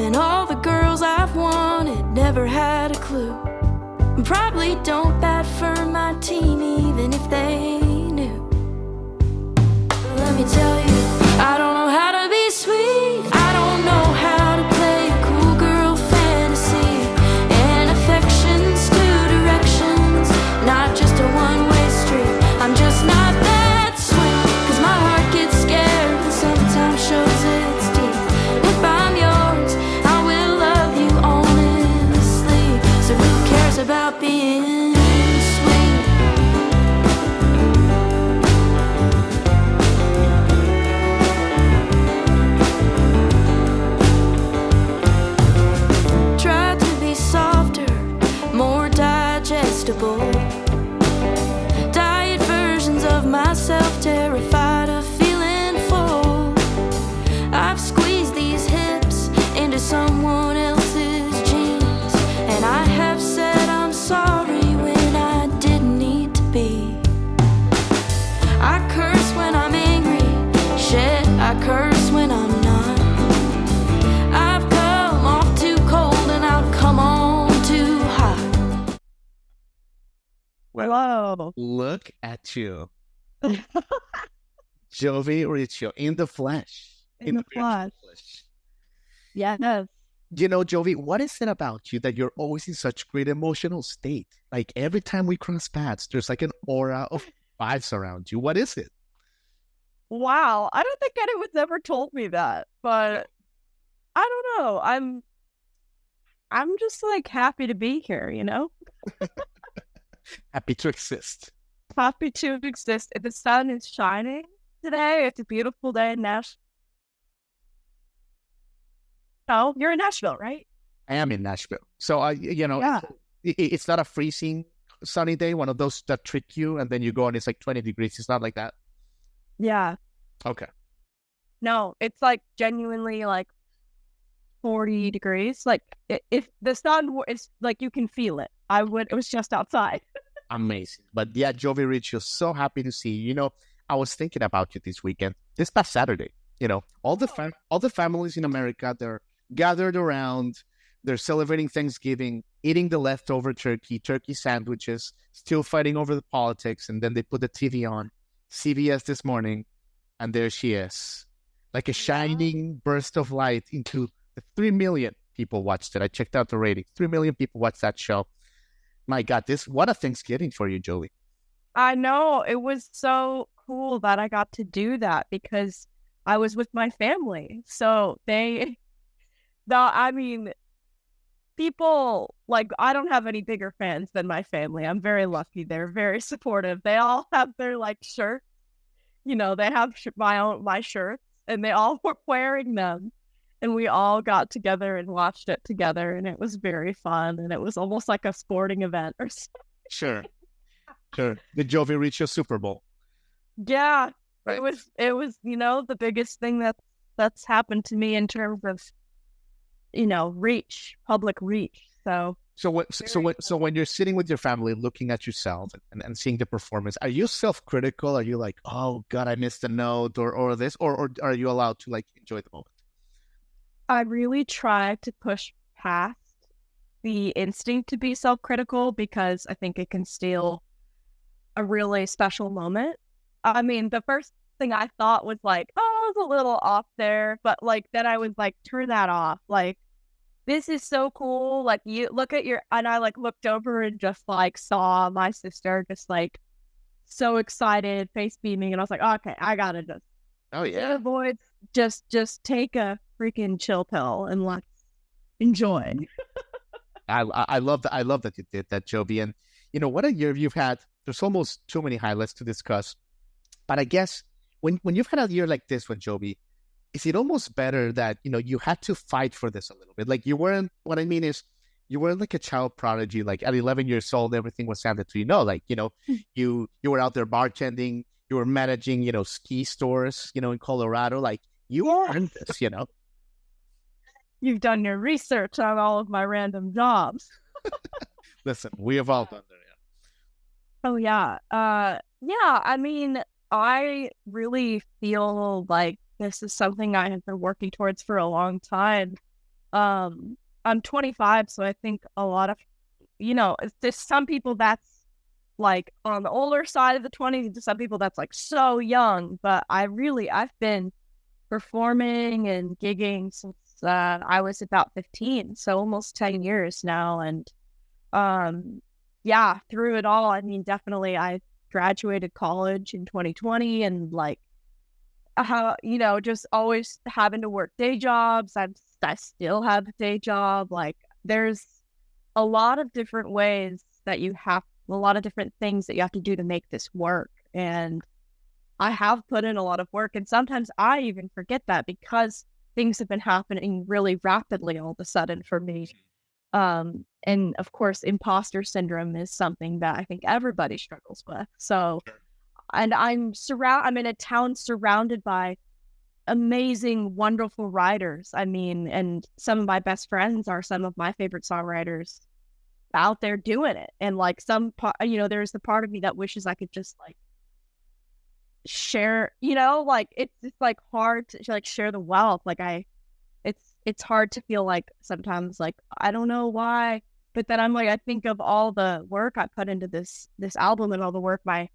And all the girls I've wanted never had a clue. And probably don't bat for my team even if they knew. Let me tell you, I don't know how to be sweet. I don't know how to play a cool girl fantasy. And affection's two directions, not just a one-way street. I'm just not that sweet, 'cause my heart gets scared and sometimes shows its teeth. If I'm yours, I will love you honestly. So who cares about being sweet? Try to be softer, more digestible. Diet versions of myself, terrified of feeling full. I've squeezed these hips into someone else's jeans, and I have said I'm sorry when I didn't need to be. I curse when I'm angry, shit, I curse when I'm not. I've come off too cold and I've come on too hot. Whoa. Look at you. Jobi Riccio in the flesh. In the virtual flesh. Yes. You know, Jovi, what is it about you that you're always in such great emotional state? Like every time we cross paths, there's like an aura of vibes around you. What is it? Wow. I don't think anyone's ever told me that, but I don't know. I'm just like happy to be here, you know? Happy to exist. Happy to exist. The sun is shining today. It's a beautiful day in Nashville. Oh, you're in Nashville, right? I am in Nashville. So, Yeah. it's not a freezing sunny day, one of those that trick you, and then you go and it's like 20 degrees. It's not like that. Yeah. Okay. No, it's like genuinely like 40 degrees. Like if the sun is like, you can feel it. It was just outside. Amazing. But yeah, Jovi Riccio, so happy to see you. You know, I was thinking about you this weekend, this past Saturday. You know, all the families in America, they're gathered around, they're celebrating Thanksgiving, eating the leftover turkey sandwiches, still fighting over the politics, and then they put the TV on, CBS this morning, and there she is, like a shining burst of light into the 3 million people watched it. I checked out the ratings. 3 million people watched that show. My God, what a Thanksgiving for you, Joey. I know. It was so cool that I got to do that because I was with my family. So people, like, I don't have any bigger fans than my family. I'm very lucky. They're very supportive. They all have their, like, shirts. You know, they have my shirts, and they all were wearing them. And we all got together and watched it together, and it was very fun. And it was almost like a sporting event or something. Sure. The Jovi Riccio Super Bowl. Yeah. Right. It was, you know, the biggest thing that's happened to me in terms of, you know, public reach. So when you're sitting with your family, looking at yourself and seeing the performance, are you self-critical? Are you like, oh God, I missed a note or this, or are you allowed to like enjoy the moment? I really try to push past the instinct to be self-critical because I think it can steal a really special moment. I mean, the first thing I thought was like, oh, it's a little off there. But like, then I was like, turn that off. Like, this is so cool. Like, you look at and I like looked over and just like saw my sister just like so excited, face beaming. And I was like, okay, I gotta just, oh yeah, boys, just take a freaking chill pill and let's enjoy. I love that. I love that you did that, Jovi. And you know, what a year you've had. There's almost too many highlights to discuss. But I guess when you've had a year like this one, Jovi, is it almost better that, you know, you had to fight for this a little bit? Like what I mean is you weren't like a child prodigy, like at 11 years old, everything was handed to you. No, like, you know, you were out there bartending, you were managing, you know, ski stores, you know, in Colorado, like you earned this, you know. You've done your research on all of my random jobs. Listen, we have all done that. Oh, yeah. I mean, I really feel like this is something I have been working towards for a long time. I'm 25, so I think a lot of, there's some people that's like on the older side of the 20s, to some people that's like so young, but I've been performing and gigging since I was about 15, so almost 10 years now. And yeah, through it all, I mean, definitely I graduated college in 2020, and like how, just always having to work day jobs. I still have a day job. Like there's a lot of different ways that a lot of different things that you have to do to make this work. And I have put in a lot of work, and sometimes I even forget that because things have been happening really rapidly all of a sudden for me. And of course, imposter syndrome is something that I think everybody struggles with. So, and I'm in a town surrounded by amazing, wonderful writers. I mean, and some of my best friends are some of my favorite songwriters out there doing it. And like there's the part of me that wishes I could just like share, like it's like hard to like share the wealth. Like it's hard to feel like sometimes like I don't know why, but then I'm like, I think of all the work I put into this album, and all the work my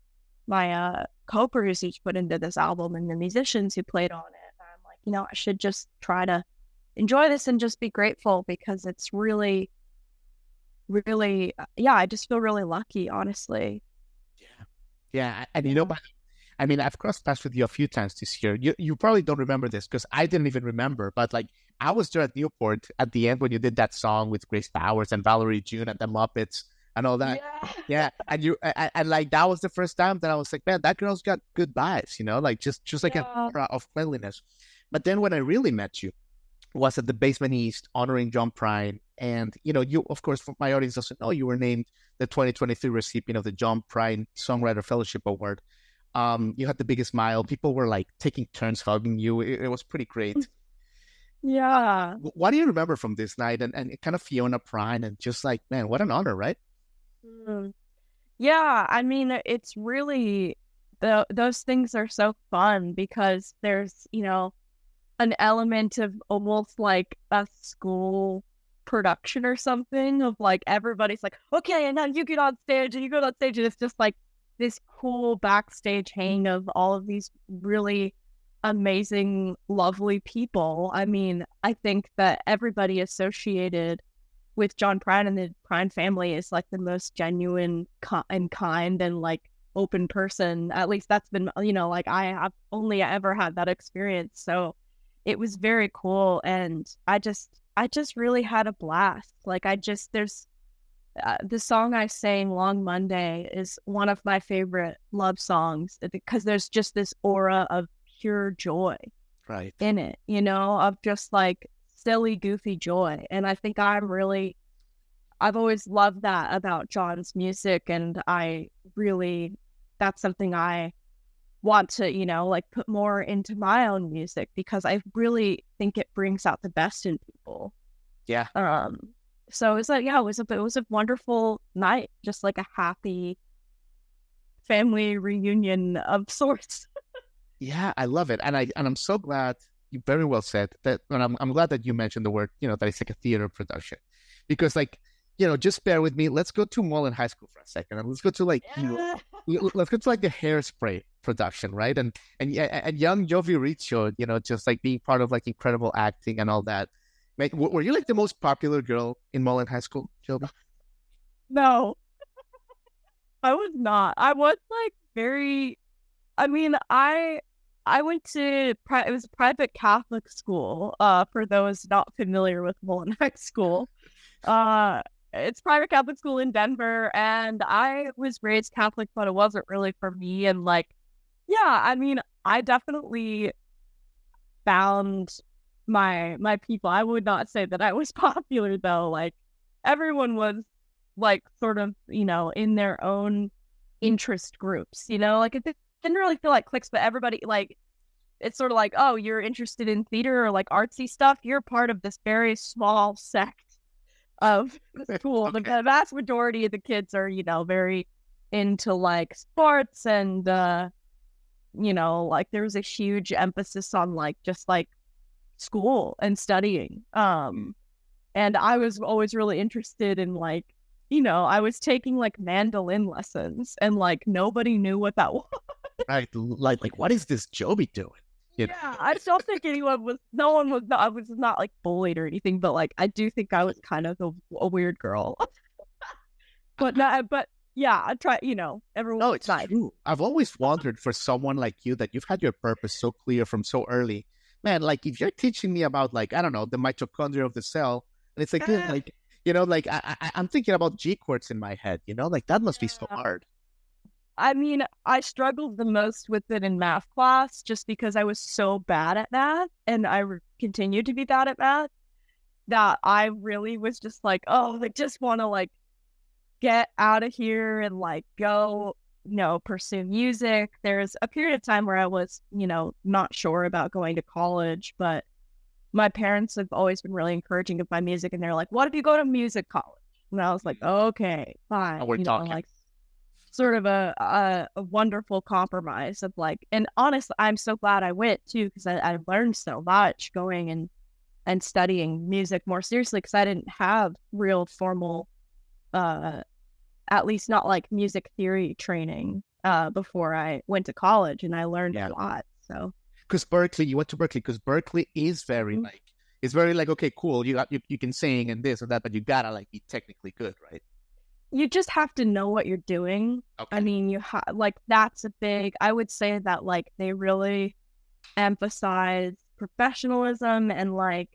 co-producers put into this album, and the musicians who played on it. And I'm like, I should just try to enjoy this and just be grateful, because it's really, really, yeah, I just feel really lucky, honestly. Yeah. And I mean, I've crossed paths with you a few times this year. You probably don't remember this because I didn't even remember, but like I was there at Newport at the end when you did that song with Grace Powers and Valerie June and the Muppets and all that. Yeah. And like that was the first time that I was like, man, that girl's got good vibes, like just like an aura of cleanliness. But then when I really met you was at the Basement East honoring John Prine. And, you, of course, for my audience doesn't know, you were named the 2023 recipient of the John Prine Songwriter Fellowship Award. You had the biggest smile. People were like taking turns hugging you. It was pretty great. Yeah. What do you remember from this night and kind of Fiona Prine and just like, man, what an honor, right? Yeah. I mean, it's really, those things are so fun because there's, an element of almost like a school production or something of like everybody's like, okay, and now you get on stage and you go on stage, and it's just like this cool backstage hang of all of these really amazing, lovely people. I mean, I think that everybody associated with John Prine and the Prine family is like the most genuine and kind and like open person. At least that's been, like I have only ever had that experience. So it was very cool. And I just really had a blast. Like there's the song I sang, Long Monday, is one of my favorite love songs because there's just this aura of pure joy in it, of just like silly, goofy joy. And I think I've always loved that about John's music. And that's something I want to, like put more into my own music because I really think it brings out the best in people. Yeah. So it was like, yeah, it was a wonderful night, just like a happy family reunion of sorts. Yeah, I love it. And I'm so glad you very well said that. And I'm glad that you mentioned the word, that it's like a theater production, because like, just bear with me. Let's go to Mullen High School for a second, and let's go to like, let's go to like the Hairspray production, right? And young Jobi Riccio, just like being part of like incredible acting and all that. Like, were you like the most popular girl in Mullen High School, Jobi? No, I was not. I was like very. I mean, I went to it was a private Catholic school. For those not familiar with Mullen High School, it's private Catholic school in Denver, and I was raised Catholic, but it wasn't really for me. And like, yeah, I mean, I definitely found my people. I would not say that I was popular though. Like everyone was like sort of, in their own interest groups, like it didn't really feel like cliques, but everybody like, it's sort of like, oh, you're interested in theater or like artsy stuff. You're part of this very small sect of the school. Okay. The vast majority of the kids are, very into like sports and, like there's a huge emphasis on like, just like school and studying. And I was always really interested in like, I was taking like mandolin lessons and like nobody knew what that was. Right. Like what is this Jobi doing? You know? Yeah, I just don't think no one was, I was not like bullied or anything, but like, I do think I was kind of a weird girl. But yeah, I try, everyone. No, it's true. I've always wondered for someone like you that you've had your purpose so clear from so early. Man, like if you're teaching me about like, I don't know, the mitochondria of the cell, and it's like, like, like I'm thinking about G chords in my head, like that must be so hard. I mean, I struggled the most with it in math class just because I was so bad at math and I continued to be bad at math that I really was just like, oh, I just want to like get out of here and like go, pursue music. There's a period of time where I was, not sure about going to college, but my parents have always been really encouraging of my music. And they're like, what if you go to music college? And I was like, okay, fine. We're talking. Like sort of a wonderful compromise of like, and honestly, I'm so glad I went too, because I learned so much going and studying music more seriously, because I didn't have real formal, at least not like music theory training before I went to college, and I learned a lot. So because you went to Berkeley, because Berkeley is very like, it's very like, okay, cool, you can sing and this and that, but you gotta like be technically good, right? You just have to know what you're doing. Okay. I mean, like that's a big, I would say that like they really emphasize professionalism, and like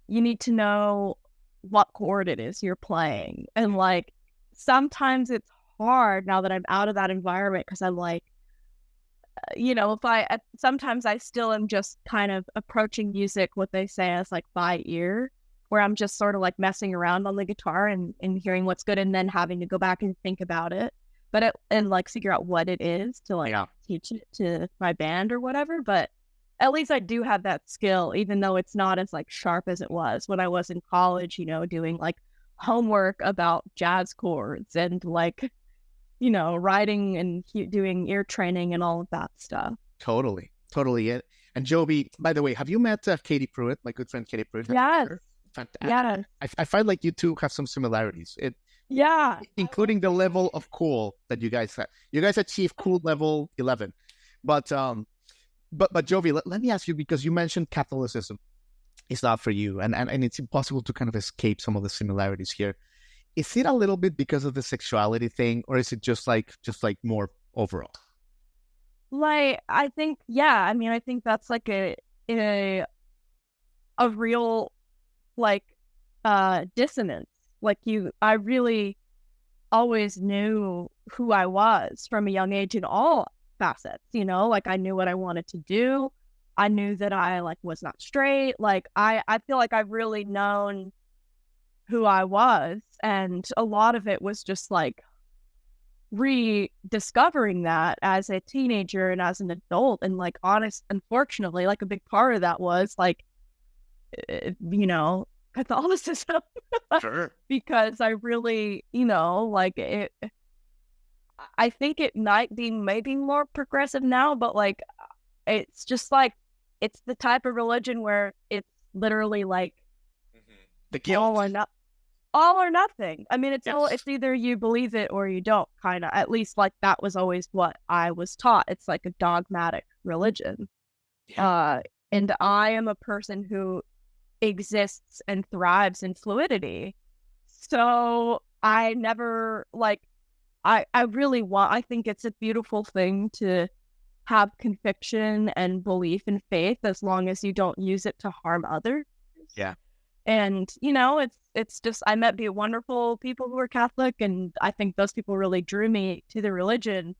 you need to know what chord it is you're playing. And like sometimes it's hard now that I'm out of that environment, because I'm like, sometimes I still am just kind of approaching music, what they say as like by ear, where I'm just sort of like messing around on the guitar and hearing what's good, and then having to go back and think about it, and like figure out what it is to like teach it to my band or whatever. But at least I do have that skill, even though it's not as like sharp as it was when I was in college, doing like homework about jazz chords and like, writing and doing ear training and all of that stuff. Totally. And Jobi, by the way, have you met Katie Pruitt, my good friend Katie Pruitt? Yes. Fantastic. Yeah. I find like you two have some similarities. Including the level of cool that you guys have. You guys achieve cool level 11. But Jobi, let me ask you, because you mentioned Catholicism is not for you, and it's impossible to kind of escape some of the similarities here. Is it a little bit because of the sexuality thing, or is it just like more overall? Like, I think, I mean, I think that's like a real like dissonance. Like I really always knew who I was from a young age in all facets, like I knew what I wanted to do. I knew that I like was not straight. Like I feel like I've really known who I was, and a lot of it was just like rediscovering that as a teenager and as an adult. And like unfortunately, like a big part of that was like Catholicism. Sure. Because I really, like it, I think it might be maybe more progressive now, but like it's just like it's the type of religion where it's literally like the guilt. all or nothing. I mean, it's either you believe it or you don't, kind of. At least like that was always what I was taught. It's like a dogmatic religion. Yeah. And I am a person who exists and thrives in fluidity. So I never like, I think it's a beautiful thing to have conviction and belief and faith, as long as you don't use it to harm others. Yeah. And, it's just, I met wonderful people who were Catholic, and I think those people really drew me to the religion.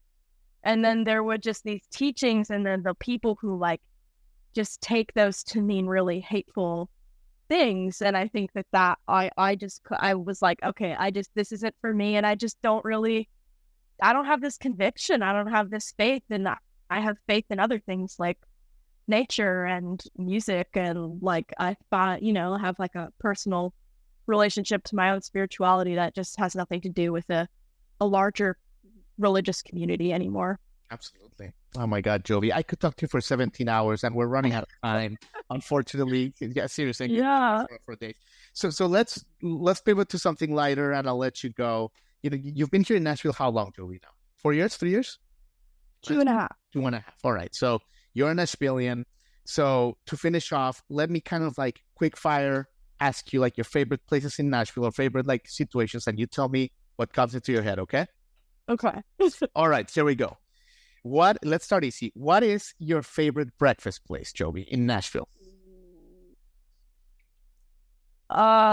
And then there were just these teachings, and then the people who like just take those to mean really hateful things. And I think that I was like, okay, this isn't for me. And I just I don't have this conviction. I don't have this faith. And I have faith in other things like nature and music. And like, I thought, have like a personal relationship to my own spirituality that just has nothing to do with a larger religious community anymore. Absolutely. Oh my God, Jovi. I could talk to you for 17 hours and we're running out of time. Unfortunately. Yeah, seriously. Yeah. For days. So let's pivot to something lighter and I'll let you go. You've been here in Nashville how long, Jovi, now? 4 years, 3 years? 2.5. 2.5. All right. So you're a Nashvilleian. So to finish off, let me kind of like quick fire ask you like your favorite places in Nashville or favorite like situations, and you tell me what comes into your head, okay? Okay. All right, here we go. Let's start easy. What is your favorite breakfast place, Joby, in Nashville?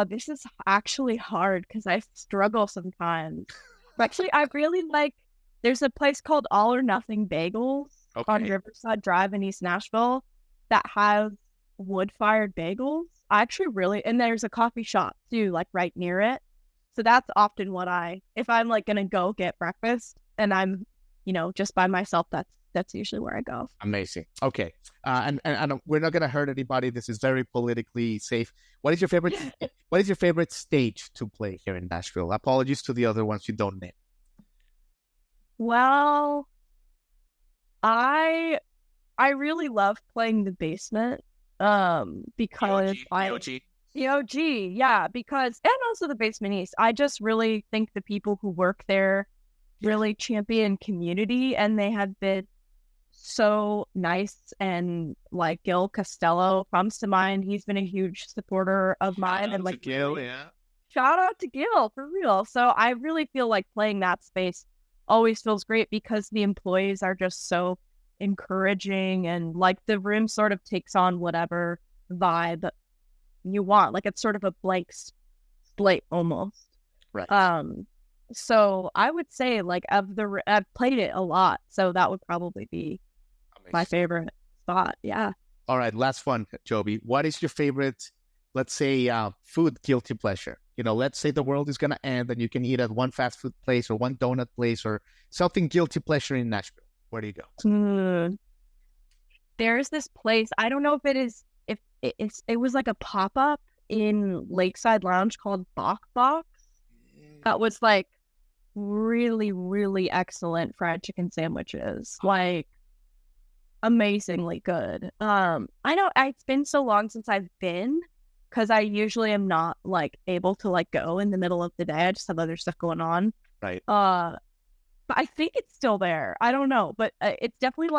This is actually hard because I struggle sometimes. Actually, I really like, there's a place called All or Nothing Bagels on Riverside Drive in East Nashville that has wood-fired bagels. I actually really, and there's a coffee shop too, like right near it. So that's often what if I'm like gonna go get breakfast and I'm, just by myself, that's usually where I go. Amazing. Okay. And we're not gonna hurt anybody. This is very politically safe. What is your favorite? What is your favorite stage to play here in Nashville? Apologies to the other ones you don't name. Well, I really love playing the basement. Because the OG, yeah, because, and also the Basement East. I just really think the people who work there really champion community, and they have been so nice. And like Gil Costello comes to mind. He's been a huge supporter of mine. And like Gil, yeah. Shout out to Gil, for real. So I really feel like playing that space always feels great because the employees are just so encouraging, and like the room sort of takes on whatever vibe you want. Like it's sort of a blank slate almost. Right. So I would say like I've played it a lot, so that would probably be my favorite spot. Yeah. All right, last one, Joby. What is your favorite, let's say, food guilty pleasure? Let's say the world is gonna end and you can eat at one fast food place or one donut place or something guilty pleasure in Nashville. Where do you go? There's this place. I don't know if it was like a pop-up in Lakeside Lounge called Bach Box. That was like really, really excellent fried chicken sandwiches. Like amazingly good. I know it's been so long since I've been, because I usually am not like able to like go in the middle of the day. I just have other stuff going on. Right. But I think it's still there. I don't know, but it's definitely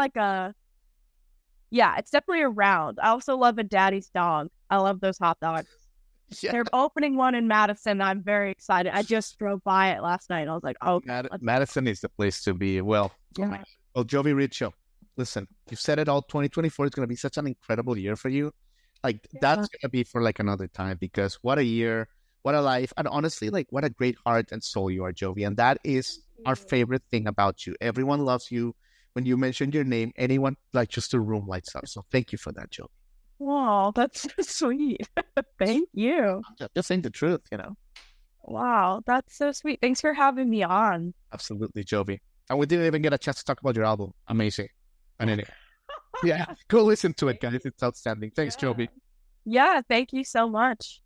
it's definitely around. I also love a Daddy's Dog. I love those hot dogs. Yeah. They're opening one in Madison. I'm very excited. I just drove by it last night. I was like, oh. Madison is the place to be. Well, yeah. Well, Jobi Riccio, listen, you've said it all. 2024 is going to be such an incredible year for you. Like, that's going to be for like another time, because what a year, what a life. And honestly, like, what a great heart and soul you are, Jobi. And that is our favorite thing about you. Everyone loves you. When you mention your name, anyone, like, just the room lights up. So thank you for that, Jobi. Wow, that's so sweet. Thank you. I'm just saying the truth, Wow, that's so sweet. Thanks for having me on. Absolutely, Jobi. And we didn't even get a chance to talk about your album. Amazing. And anyway, yeah, go listen to it, guys. It's outstanding. Thanks, Jobi. Yeah, thank you so much.